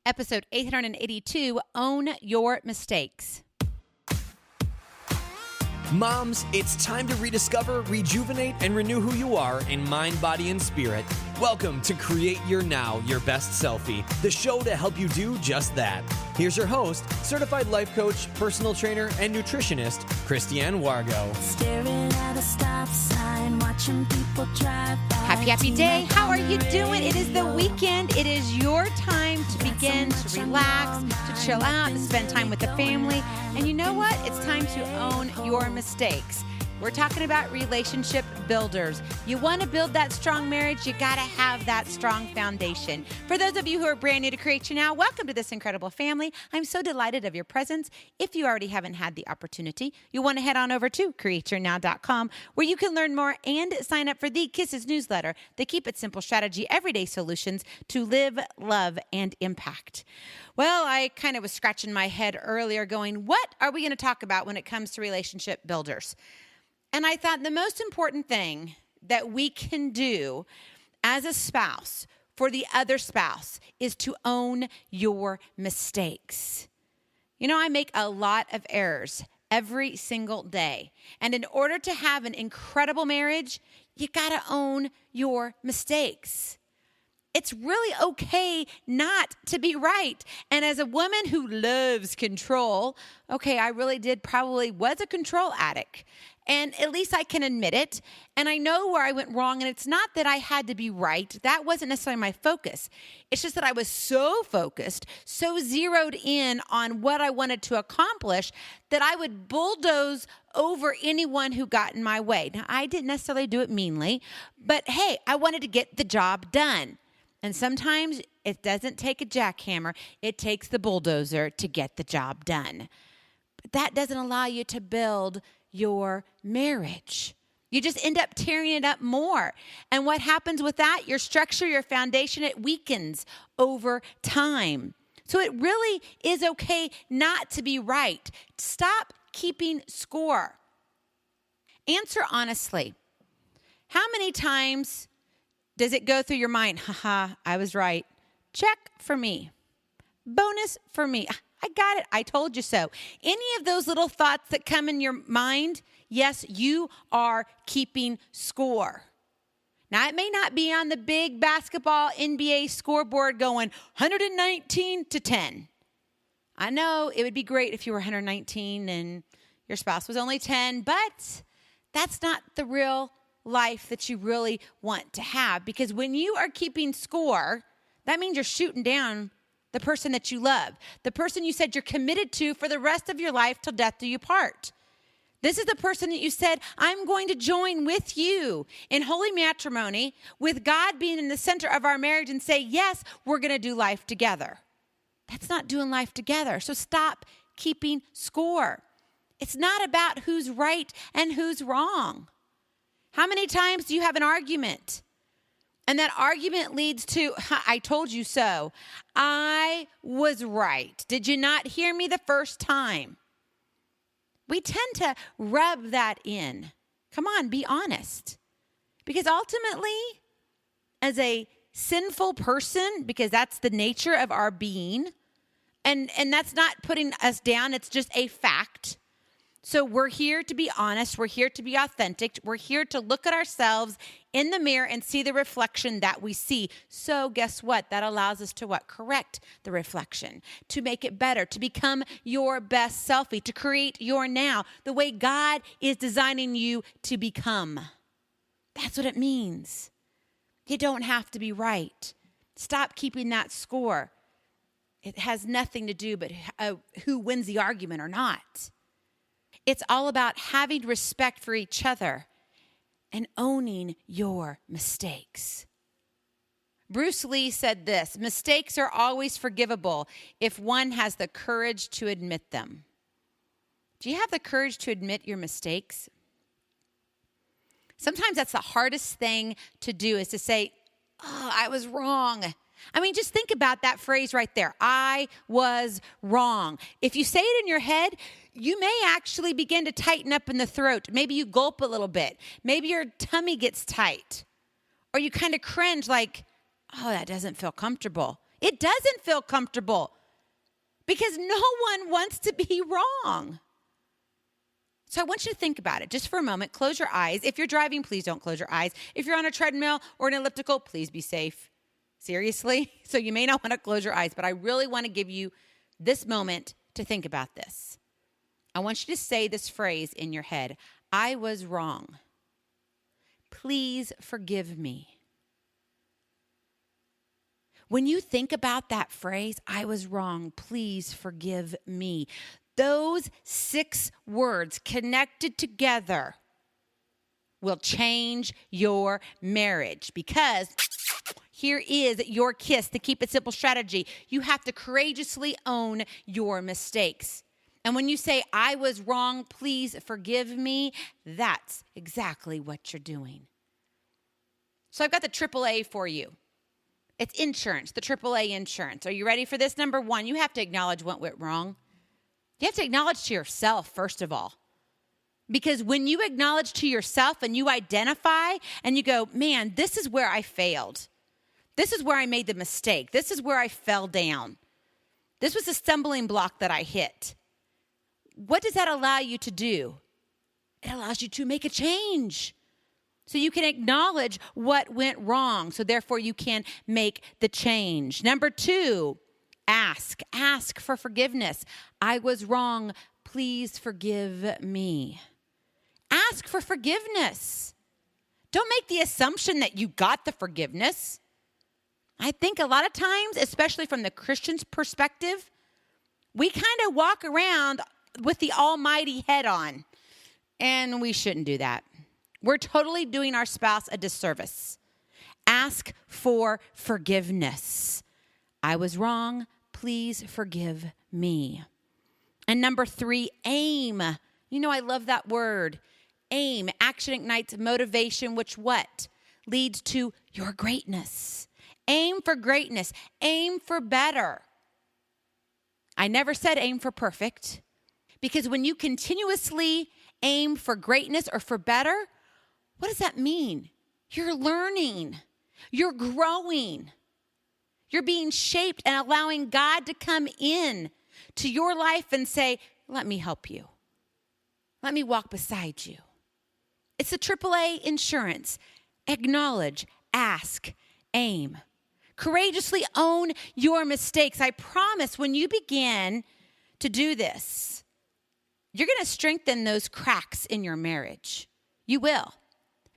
episode 882, Own Your Mistakes. Moms, it's time to rediscover, rejuvenate, and renew who you are in mind, body, and spirit. Welcome to Create Your Now, Your Best Selfie, the show to help you do just that. Here's your host, certified life coach, personal trainer, and nutritionist, Christiane Wargo. Staring at a stop sign, watching people drive by. Happy day. How are you doing? It is the weekend. It is your time to begin to relax, to chill out, to spend time with the family. And you know what? It's time to own your mistakes. We're talking about relationship builders. You want to build that strong marriage, you got to have that strong foundation. For those of you who are brand new to Create Your Now, welcome to this incredible family. I'm so delighted of your presence. If you already haven't had the opportunity, you want to head on over to createyournow.com, where you can learn more and sign up for the K.I.S.S newsletter, the Keep It Simple Strategy Everyday Solutions to Live, Love, and Impact. Well, I kind of was scratching my head earlier going, what are we going to talk about when it comes to relationship builders? And I thought the most important thing that we can do as a spouse for the other spouse is to own your mistakes. You know, I make a lot of errors every single day. And in order to have an incredible marriage, you got to own your mistakes. It's really okay not to be right. And as a woman who loves control, I really probably was a control addict. And at least I can admit it. And I know where I went wrong. And it's not that I had to be right. That wasn't necessarily my focus. It's just that I was so focused, so zeroed in on what I wanted to accomplish that I would bulldoze over anyone who got in my way. Now, I didn't necessarily do it meanly, but hey, I wanted to get the job done. And sometimes it doesn't take a jackhammer. It takes the bulldozer to get the job done. But that doesn't allow you to build your marriage. You just end up tearing it up more. And what happens with that? Your structure, your foundation, it weakens over time. So it really is okay not to be right. Stop keeping score. Answer honestly. How many times does it go through your mind? I was right. Check for me. Bonus for me. I got it. I told you so. Any of those little thoughts that come in your mind, yes, you are keeping score. Now, it may not be on the big basketball NBA scoreboard going 119-10. I know it would be great if you were 119 and your spouse was only 10, but that's not the real life that you really want to have. Because when you are keeping score, that means you're shooting down the person that you love, the person you said you're committed to for the rest of your life till death do you part. This is the person that you said, I'm going to join with you in holy matrimony, with God being in the center of our marriage, and say, yes, we're going to do life together. That's not doing life together. So stop keeping score. It's not about who's right and who's wrong. How many times do you have an argument? And that argument leads to, I told you so. I was right. Did you not hear me the first time? We tend to rub that in. Come on, be honest. Because ultimately, as a sinful person, because that's the nature of our being, and that's not putting us down, it's just a fact. So we're here to be honest. We're here to be authentic. We're here to look at ourselves in the mirror and see the reflection that we see. So guess what? That allows us to what? Correct the reflection, to make it better, to become your best selfie, to create your now, the way God is designing you to become. That's what it means. You don't have to be right. Stop keeping that score. It has nothing to do but who wins the argument or not. It's all about having respect for each other and owning your mistakes. Bruce Lee said this, mistakes are always forgivable if one has the courage to admit them. Do you have the courage to admit your mistakes? Sometimes that's the hardest thing to do, is to say, I was wrong. I mean, just think about that phrase right there. I was wrong. If you say it in your head, you may actually begin to tighten up in the throat. Maybe you gulp a little bit. Maybe your tummy gets tight. Or you kind of cringe like, that doesn't feel comfortable. It doesn't feel comfortable because no one wants to be wrong. So I want you to think about it just for a moment. Close your eyes. If you're driving, please don't close your eyes. If you're on a treadmill or an elliptical, please be safe. Seriously? So you may not want to close your eyes, but I really want to give you this moment to think about this. I want you to say this phrase in your head. I was wrong. Please forgive me. When you think about that phrase, I was wrong, please forgive me, those 6 words connected together will change your marriage, because here is your KISS, the Keep It Simple strategy. You have to courageously own your mistakes. And when you say, I was wrong, please forgive me, that's exactly what you're doing. So I've got the AAA for you. It's insurance, the AAA insurance. Are you ready for this? Number 1, you have to acknowledge what went wrong. You have to acknowledge to yourself, first of all. Because when you acknowledge to yourself and you identify and you go, man, this is where I failed. This is where I made the mistake. This is where I fell down. This was a stumbling block that I hit. What does that allow you to do? It allows you to make a change. So you can acknowledge what went wrong. So therefore you can make the change. Number 2, ask. Ask for forgiveness. I was wrong. Please forgive me. Ask for forgiveness. Don't make the assumption that you got the forgiveness. I think a lot of times, especially from the Christian's perspective, we kind of walk around with the almighty head on, and we shouldn't do that. We're totally doing our spouse a disservice. Ask for forgiveness. I was wrong. Please forgive me. And number 3, aim. You know, I love that word. Aim. Action ignites motivation, which what? Leads to your greatness. Aim for greatness. Aim for better. I never said aim for perfect, because when you continuously aim for greatness or for better, what does that mean? You're learning. You're growing. You're being shaped and allowing God to come in to your life and say, let me help you. Let me walk beside you. It's the AAA insurance. Acknowledge, ask, aim. Courageously own your mistakes. I promise when you begin to do this, you're going to strengthen those cracks in your marriage. You will.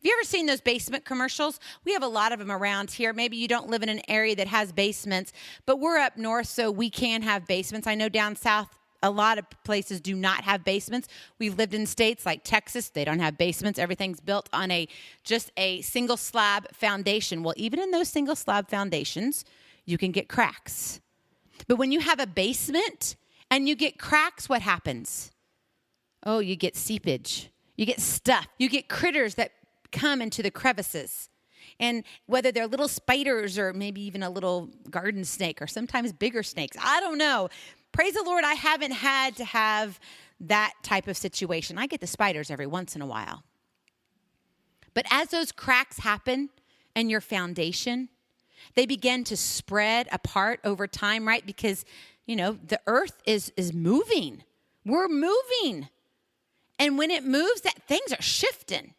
Have you ever seen those basement commercials? We have a lot of them around here. Maybe you don't live in an area that has basements, but we're up north, so we can have basements. I know down south, a lot of places do not have basements. We've lived in states like Texas. They don't have basements. Everything's built on just a single slab foundation. Well, even in those single slab foundations, you can get cracks. But when you have a basement and you get cracks, what happens? Oh, you get seepage. You get stuff. You get critters that come into the crevices. And whether they're little spiders or maybe even a little garden snake or sometimes bigger snakes, I don't know. Praise the Lord, I haven't had to have that type of situation. I get the spiders every once in a while. But as those cracks happen in your foundation, they begin to spread apart over time, right? Because, the earth is moving. We're moving. And when it moves, things are shifting.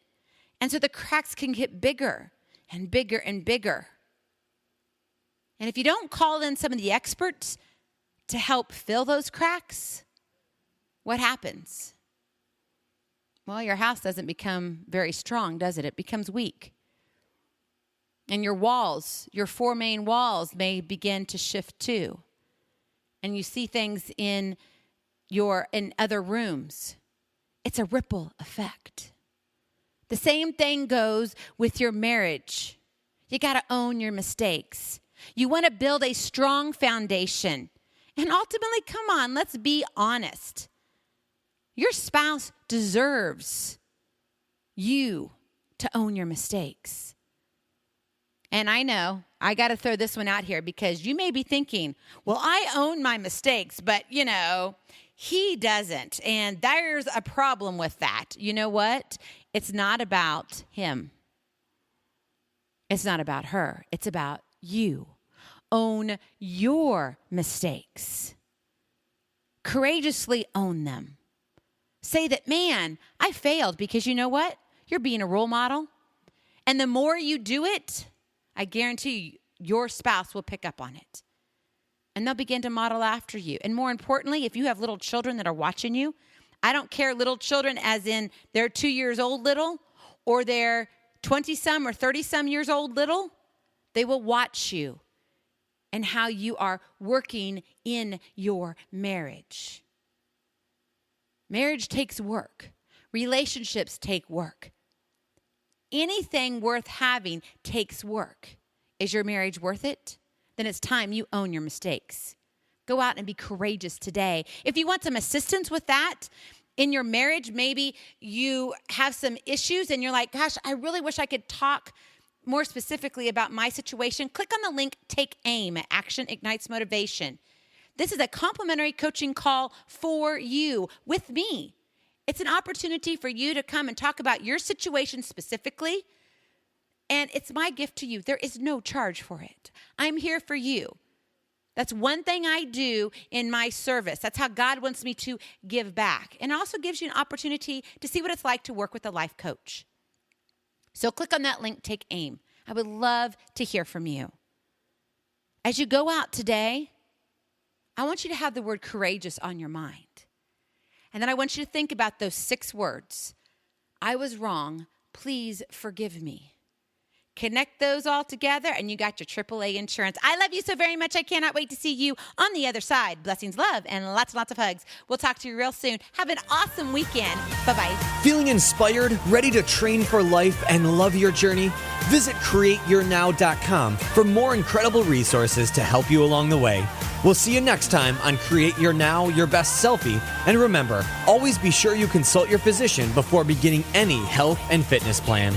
And so the cracks can get bigger and bigger and bigger. And if you don't call in some of the experts to help fill those cracks, what happens? Well, your house doesn't become very strong, does it? It becomes weak. And your walls, your 4 main walls, may begin to shift too. And you see things in other rooms. It's a ripple effect. The same thing goes with your marriage. You got to own your mistakes. You want to build a strong foundation. And ultimately, come on, let's be honest. Your spouse deserves you to own your mistakes. And I know, I got to throw this one out here because you may be thinking, well, I own my mistakes, but, he doesn't. And there's a problem with that. You know what? It's not about him. It's not about her. It's about you. own your mistakes. Courageously own them. Say that, man, I failed, because you know what? You're being a role model. And the more you do it, I guarantee you, your spouse will pick up on it. And they'll begin to model after you. And more importantly, if you have little children that are watching you, I don't care, little children as in they're 2 years old little, or they're 20-some or 30-some years old little, they will watch you and how you are working in your marriage. Marriage takes work. Relationships take work. Anything worth having takes work. Is your marriage worth it? Then it's time you own your mistakes. Go out and be courageous today. If you want some assistance with that in your marriage, maybe you have some issues and you're like, gosh, I really wish I could talk more specifically about my situation. Click on the link, Take AIM, Action Ignites Motivation. This is a complimentary coaching call for you with me. It's an opportunity for you to come and talk about your situation specifically. And it's my gift to you. There is no charge for it. I'm here for you. That's one thing I do in my service. That's how God wants me to give back. And it also gives you an opportunity to see what it's like to work with a life coach. So click on that link, Take AIM. I would love to hear from you. As you go out today, I want you to have the word courageous on your mind. And then I want you to think about those 6 words. I was wrong. Please forgive me. Connect those all together and you got your AAA insurance. I love you so very much. I cannot wait to see you on the other side. Blessings, love, and lots and lots of hugs. We'll talk to you real soon. Have an awesome weekend. Bye-bye. Feeling inspired, ready to train for life and love your journey? Visit createyournow.com for more incredible resources to help you along the way. We'll see you next time on Create Your Now, Your Best Selfie. And remember, always be sure you consult your physician before beginning any health and fitness plan.